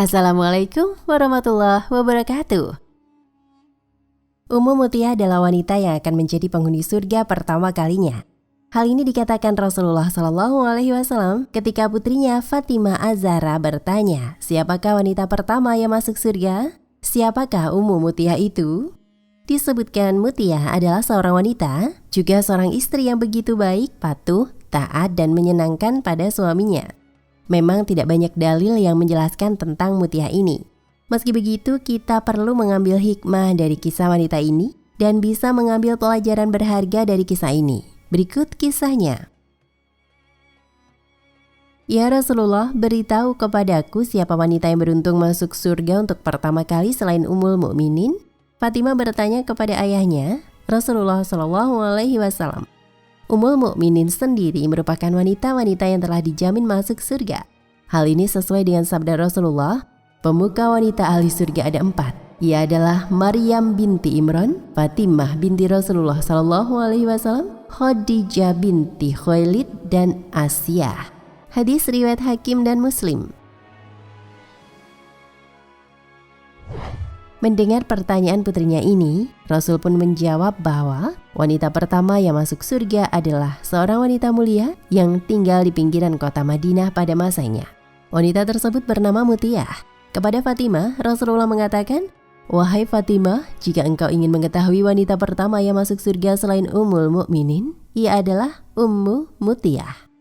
Assalamualaikum warahmatullahi wabarakatuh. Ummu Mutiyah adalah wanita yang akan menjadi penghuni surga pertama kalinya. Hal ini dikatakan Rasulullah SAW ketika putrinya Fatimah Az-Zahra bertanya, siapakah wanita pertama yang masuk surga? Siapakah Ummu Mutiyah itu? Disebutkan Mutiyah adalah seorang wanita, juga seorang istri yang begitu baik, patuh, taat, dan menyenangkan pada suaminya. Memang tidak banyak dalil yang menjelaskan tentang Mutiyah ini. Meski begitu, kita perlu mengambil hikmah dari kisah wanita ini dan bisa mengambil pelajaran berharga dari kisah ini. Berikut kisahnya. Ya Rasulullah, beritahu kepadaku siapa wanita yang beruntung masuk surga untuk pertama kali selain Ummul Mukminin? Fatimah bertanya kepada ayahnya, Rasulullah SAW. Ummul Mukminin sendiri merupakan wanita-wanita yang telah dijamin masuk surga. Hal ini sesuai dengan sabda Rasulullah, pemuka wanita ahli surga ada 4. Ia adalah Maryam binti Imran, Fatimah binti Rasulullah SAW, Khadijah binti Khuwailid, dan Asiyah. Hadis riwayat Hakim dan Muslim. Mendengar pertanyaan putrinya ini, Rasul pun menjawab bahwa wanita pertama yang masuk surga adalah seorang wanita mulia yang tinggal di pinggiran kota Madinah pada masanya. Wanita tersebut bernama Mutiyah. Kepada Fatimah, Rasulullah mengatakan, "Wahai Fatimah, jika engkau ingin mengetahui wanita pertama yang masuk surga selain Ummul Mukminin, ia adalah Ummu Mutiyah."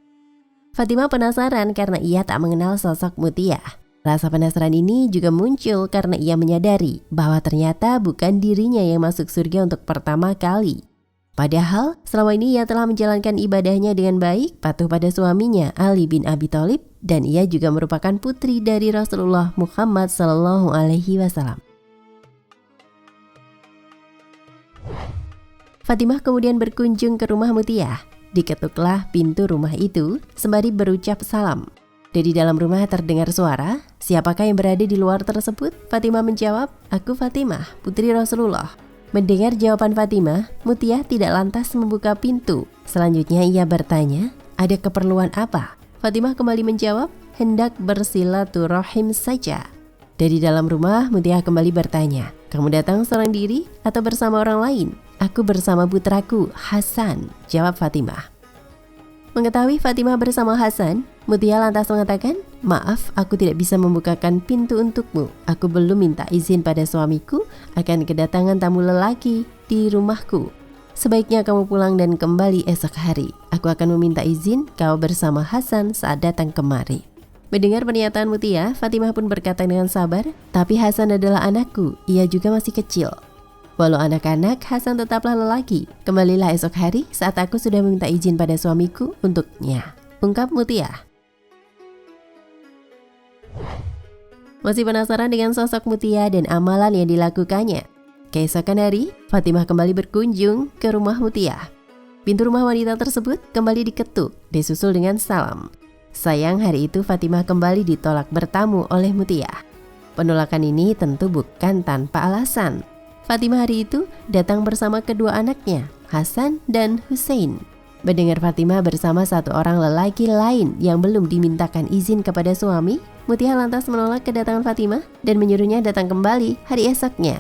Fatimah penasaran karena ia tak mengenal sosok Mutiyah. Rasa penasaran ini juga muncul karena ia menyadari bahwa ternyata bukan dirinya yang masuk surga untuk pertama kali. Padahal selama ini ia telah menjalankan ibadahnya dengan baik, patuh pada suaminya Ali bin Abi Thalib, dan ia juga merupakan putri dari Rasulullah Muhammad SAW. Fatimah kemudian berkunjung ke rumah Mutiyah. Diketuklah pintu rumah itu sembari berucap salam. Dari dalam rumah terdengar suara, siapakah yang berada di luar tersebut? Fatimah menjawab, aku Fatimah, putri Rasulullah. Mendengar jawaban Fatimah, Mutiyah tidak lantas membuka pintu. Selanjutnya ia bertanya, ada keperluan apa? Fatimah kembali menjawab, hendak bersilaturahim saja. Dari dalam rumah, Mutiyah kembali bertanya, kamu datang seorang diri atau bersama orang lain? Aku bersama putraku, Hasan, jawab Fatimah. Mengetahui Fatimah bersama Hasan, Mutiyah lantas mengatakan, maaf, aku tidak bisa membukakan pintu untukmu. Aku belum minta izin pada suamiku akan kedatangan tamu lelaki di rumahku. Sebaiknya kamu pulang dan kembali esok hari. Aku akan meminta izin kau bersama Hasan saat datang kemari. Mendengar pernyataan Mutiyah, Fatimah pun berkata dengan sabar, tapi Hasan adalah anakku, ia juga masih kecil. Walau anak-anak, Hasan tetaplah lelaki. Kembalilah esok hari saat aku sudah meminta izin pada suamiku untuknya, ungkap Mutiyah. Masih penasaran dengan sosok Mutiyah dan amalan yang dilakukannya? Keesokan hari, Fatimah kembali berkunjung ke rumah Mutiyah. Pintu rumah wanita tersebut kembali diketuk, disusul dengan salam. Sayang hari itu Fatimah kembali ditolak bertamu oleh Mutiyah. Penolakan ini tentu bukan tanpa alasan. Fatimah hari itu datang bersama kedua anaknya, Hasan dan Hussein. Mendengar Fatimah bersama satu orang lelaki lain yang belum dimintakan izin kepada suami, Mutiyah lantas menolak kedatangan Fatimah dan menyuruhnya datang kembali hari esoknya.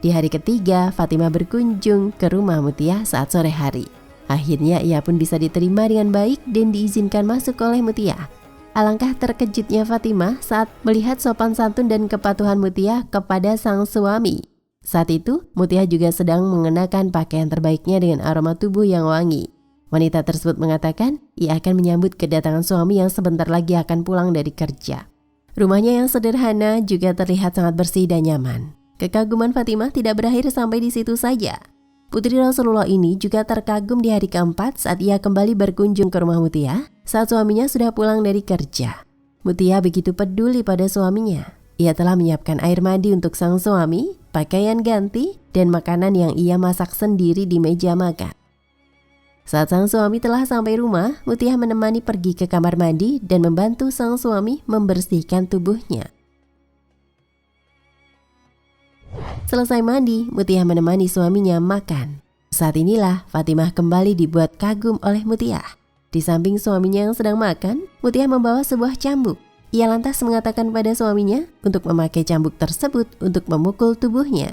Di hari ketiga, Fatimah berkunjung ke rumah Mutiyah saat sore hari. Akhirnya ia pun bisa diterima dengan baik dan diizinkan masuk oleh Mutiyah. Alangkah terkejutnya Fatimah saat melihat sopan santun dan kepatuhan Mutiyah kepada sang suami. Saat itu, Mutiyah juga sedang mengenakan pakaian terbaiknya dengan aroma tubuh yang wangi. Wanita tersebut mengatakan ia akan menyambut kedatangan suami yang sebentar lagi akan pulang dari kerja. Rumahnya yang sederhana juga terlihat sangat bersih dan nyaman. Kekaguman Fatimah tidak berakhir sampai di situ saja. Putri Rasulullah ini juga terkagum di hari keempat saat ia kembali berkunjung ke rumah Mutiyah saat suaminya sudah pulang dari kerja. Mutiyah begitu peduli pada suaminya. Ia telah menyiapkan air mandi untuk sang suami, pakaian ganti, dan makanan yang ia masak sendiri di meja makan. Saat sang suami telah sampai rumah, Mutiyah menemani pergi ke kamar mandi dan membantu sang suami membersihkan tubuhnya. Selesai mandi, Mutiyah menemani suaminya makan. Saat inilah Fatimah kembali dibuat kagum oleh Mutiyah. Di samping suaminya yang sedang makan, Mutiah membawa sebuah cambuk. Ia lantas mengatakan pada suaminya untuk memakai cambuk tersebut untuk memukul tubuhnya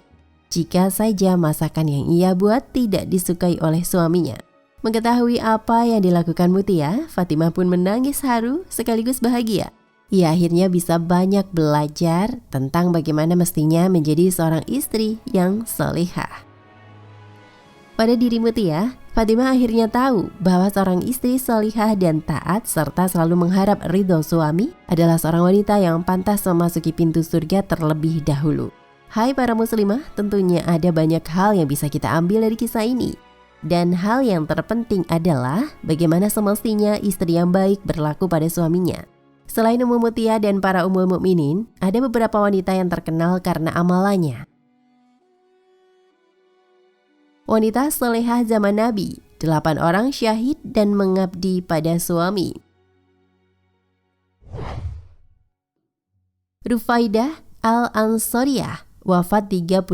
jika saja masakan yang ia buat tidak disukai oleh suaminya. Mengetahui apa yang dilakukan Mutiah, Fatimah pun menangis haru sekaligus bahagia. Ia akhirnya bisa banyak belajar tentang bagaimana mestinya menjadi seorang istri yang salihah. Pada diri Mutiah, Fatimah akhirnya tahu bahwa seorang istri salihah dan taat serta selalu mengharap ridho suami adalah seorang wanita yang pantas memasuki pintu surga terlebih dahulu. Hai para muslimah, tentunya ada banyak hal yang bisa kita ambil dari kisah ini. Dan hal yang terpenting adalah bagaimana semestinya istri yang baik berlaku pada suaminya. Selain Ummu Mutiah dan para ummul mukminin, ada beberapa wanita yang terkenal karena amalannya. Wanita salehah zaman Nabi, 8 orang syahid dan mengabdi pada suami. Rufaidah al-Ansariyah, wafat 35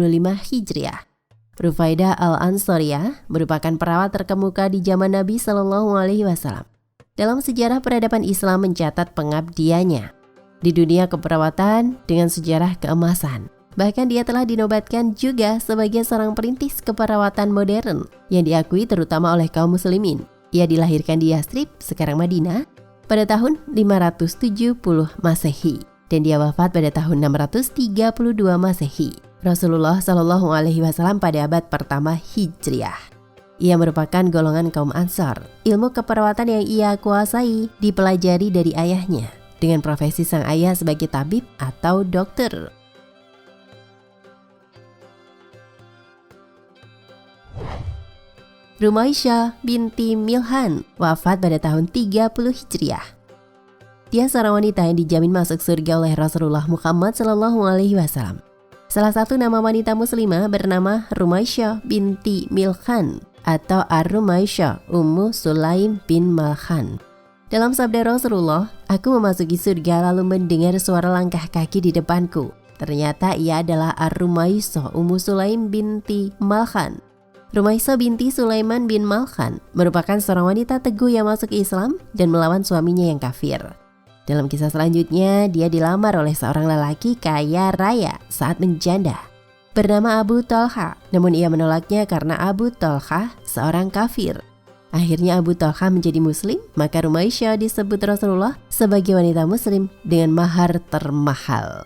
Hijriah. Rufaidah al-Ansariyah merupakan perawat terkemuka di zaman Nabi Shallallahu Alaihi Wasallam. Dalam sejarah peradaban Islam mencatat pengabdiannya di dunia keperawatan dengan sejarah keemasan. Bahkan dia telah dinobatkan juga sebagai seorang perintis keperawatan modern yang diakui terutama oleh kaum muslimin. Ia dilahirkan di Yathrib, sekarang Madinah, pada tahun 570 Masehi dan dia wafat pada tahun 632 Masehi. Rasulullah Shallallahu Alaihi Wasallam pada abad pertama Hijriah. Ia merupakan golongan kaum Ansar. Ilmu keperawatan yang ia kuasai dipelajari dari ayahnya dengan profesi sang ayah sebagai tabib atau dokter. Rumaisyah binti Milhan, wafat pada tahun 30 Hijriah. Dia seorang wanita yang dijamin masuk surga oleh Rasulullah Muhammad SAW. Salah satu nama wanita muslimah bernama Rumaisyah binti Milhan atau Ar-Rumaisyah Ummu Sulaim bin Malhan. Dalam sabda Rasulullah, aku memasuki surga lalu mendengar suara langkah kaki di depanku. Ternyata ia adalah Ar-Rumaisyah Ummu Sulaim binti Malhan. Rumaisyah binti Sulaiman bin Malhan merupakan seorang wanita teguh yang masuk Islam dan melawan suaminya yang kafir. Dalam kisah selanjutnya, dia dilamar oleh seorang lelaki kaya raya saat menjanda bernama Abu Talha, namun ia menolaknya karena Abu Talha seorang kafir. Akhirnya Abu Talha menjadi muslim, maka Rumaisyah disebut Rasulullah sebagai wanita muslim dengan mahar termahal.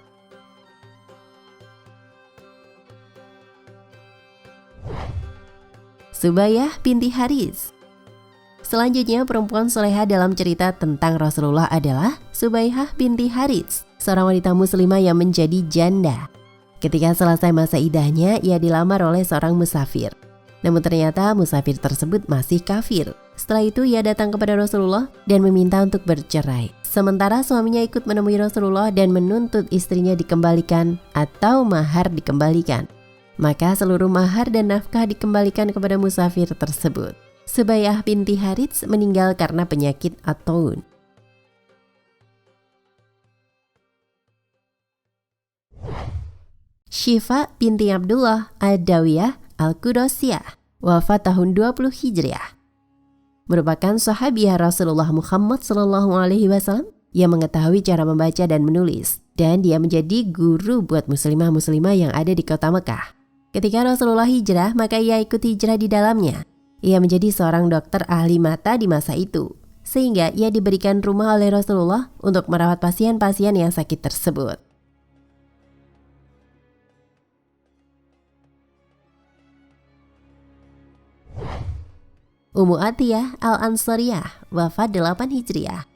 Subayyah binti Haris. Selanjutnya perempuan solehah dalam cerita tentang Rasulullah adalah Subayyah binti Haris, seorang wanita muslimah yang menjadi janda. Ketika selesai masa iddahnya, ia dilamar oleh seorang musafir. Namun ternyata musafir tersebut masih kafir. Setelah itu ia datang kepada Rasulullah dan meminta untuk bercerai. Sementara suaminya ikut menemui Rasulullah dan menuntut istrinya dikembalikan atau mahar dikembalikan. Maka seluruh mahar dan nafkah dikembalikan kepada musafir tersebut. Subayyah binti Harits meninggal karena penyakit at-taun. Syifa binti Abdullah ad-Dawiyah al-Qudasiyah, wafat tahun 20 Hijriah. Merupakan sahabiah Rasulullah Muhammad SAW yang mengetahui cara membaca dan menulis. Dan dia menjadi guru buat muslimah-muslimah yang ada di kota Mekah. Ketika Rasulullah hijrah, maka ia ikut hijrah di dalamnya. Ia menjadi seorang dokter ahli mata di masa itu, sehingga ia diberikan rumah oleh Rasulullah untuk merawat pasien-pasien yang sakit tersebut. Ummu Atiyah al-Ansariyah, wafat 8 Hijriah.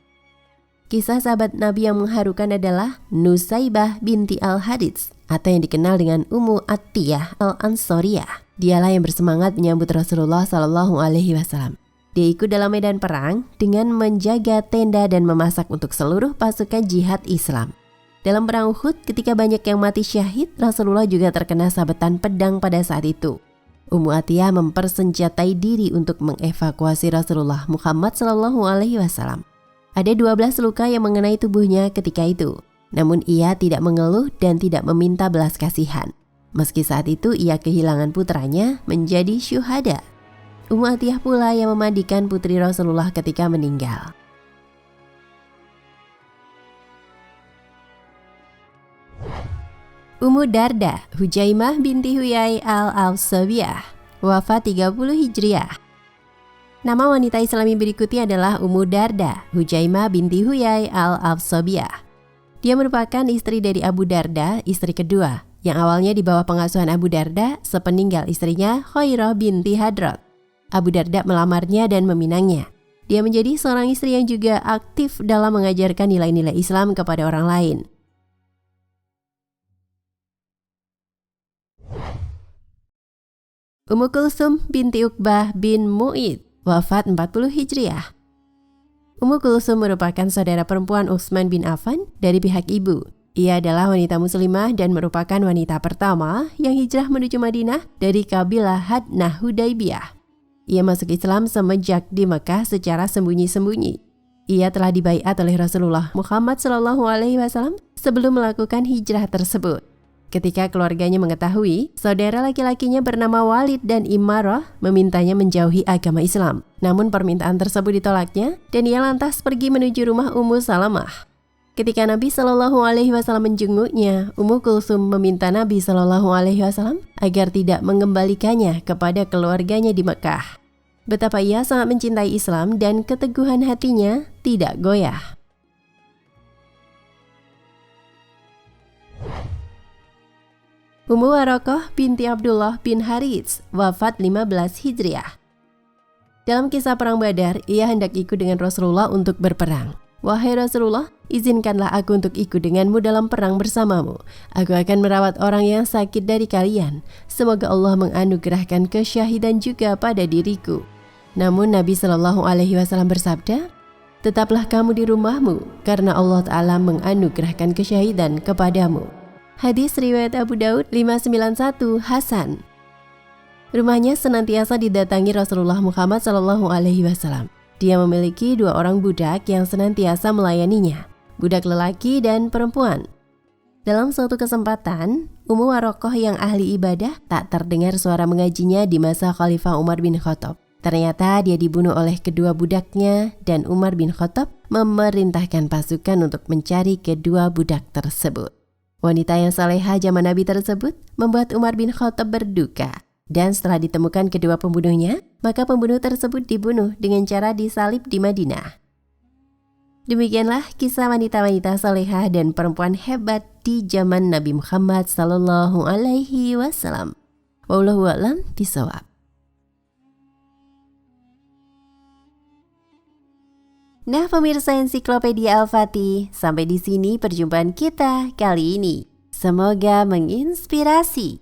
Kisah sahabat Nabi yang mengharukan adalah Nusaibah binti al-Harits atau yang dikenal dengan Ummu Atiyah al-Ansariyah. Dialah yang bersemangat menyambut Rasulullah SAW. Dia ikut dalam medan perang dengan menjaga tenda dan memasak untuk seluruh pasukan jihad Islam. Dalam perang Uhud, ketika banyak yang mati syahid, Rasulullah juga terkena sabetan pedang pada saat itu. Ummu Atiyah mempersenjatai diri untuk mengevakuasi Rasulullah Muhammad SAW. Ada 12 luka yang mengenai tubuhnya ketika itu. Namun ia tidak mengeluh dan tidak meminta belas kasihan. Meski saat itu ia kehilangan putranya menjadi syuhada. Ummu Atiyah pula yang memandikan putri Rasulullah ketika meninggal. Ummu Darda Hujaimah binti Huyai al-Awsabiyah, wafat 30 Hijriah. Nama wanita Islami berikutnya adalah Ummu Darda Hujaimah binti Huyai al-Awsabiyah. Dia merupakan istri dari Abu Darda, istri kedua, yang awalnya di bawah pengasuhan Abu Darda sepeninggal istrinya Khairah binti Hadrat. Abu Darda melamarnya dan meminangnya. Dia menjadi seorang istri yang juga aktif dalam mengajarkan nilai-nilai Islam kepada orang lain. Ummu Kulsum binti Uqbah bin Mu'id, wafat 40 Hijriah. Ummu Kulsum merupakan saudara perempuan Utsman bin Affan dari pihak ibu. Ia adalah wanita muslimah dan merupakan wanita pertama yang hijrah menuju Madinah dari kabilah Hadnah Hudaibiyah. Ia masuk Islam semenjak di Mekah secara sembunyi-sembunyi. Ia telah dibaiat oleh Rasulullah Muhammad SAW sebelum melakukan hijrah tersebut. Ketika keluarganya mengetahui saudara laki-lakinya bernama Walid dan Immarah memintanya menjauhi agama Islam. Namun permintaan tersebut ditolaknya dan ia lantas pergi menuju rumah Ummu Salamah. Ketika Nabi SAW menjenguknya, Ummu Kulsum meminta Nabi SAW agar tidak mengembalikannya kepada keluarganya di Mekah. Betapa ia sangat mencintai Islam dan keteguhan hatinya tidak goyah. Ummu Waraqah binti Abdullah bin Harits, wafat 15 Hijriah. Dalam kisah perang Badar, ia hendak ikut dengan Rasulullah untuk berperang. Wahai Rasulullah, izinkanlah aku untuk ikut denganmu dalam perang bersamamu. Aku akan merawat orang yang sakit dari kalian. Semoga Allah menganugerahkan kesyahidan juga pada diriku. Namun Nabi SAW bersabda, tetaplah kamu di rumahmu karena Allah Ta'ala menganugerahkan kesyahidan kepadamu. Hadis riwayat Abu Daud 591 Hasan. Rumahnya senantiasa didatangi Rasulullah Muhammad SAW. Dia memiliki 2 orang budak yang senantiasa melayaninya, budak lelaki dan perempuan. Dalam suatu kesempatan, Ummu Waraqah yang ahli ibadah tak terdengar suara mengajinya di masa Khalifah Umar bin Khattab. Ternyata dia dibunuh oleh kedua budaknya dan Umar bin Khattab memerintahkan pasukan untuk mencari kedua budak tersebut. Wanita yang salehah zaman Nabi tersebut membuat Umar bin Khattab berduka. Dan setelah ditemukan kedua pembunuhnya, maka pembunuh tersebut dibunuh dengan cara disalib di Madinah. Demikianlah kisah wanita-wanita salehah dan perempuan hebat di zaman Nabi Muhammad SAW. Wallahu a'lam bishawab. Nah pemirsa Ensiklopedia Al-Fatih, sampai di sini perjumpaan kita kali ini. Semoga menginspirasi.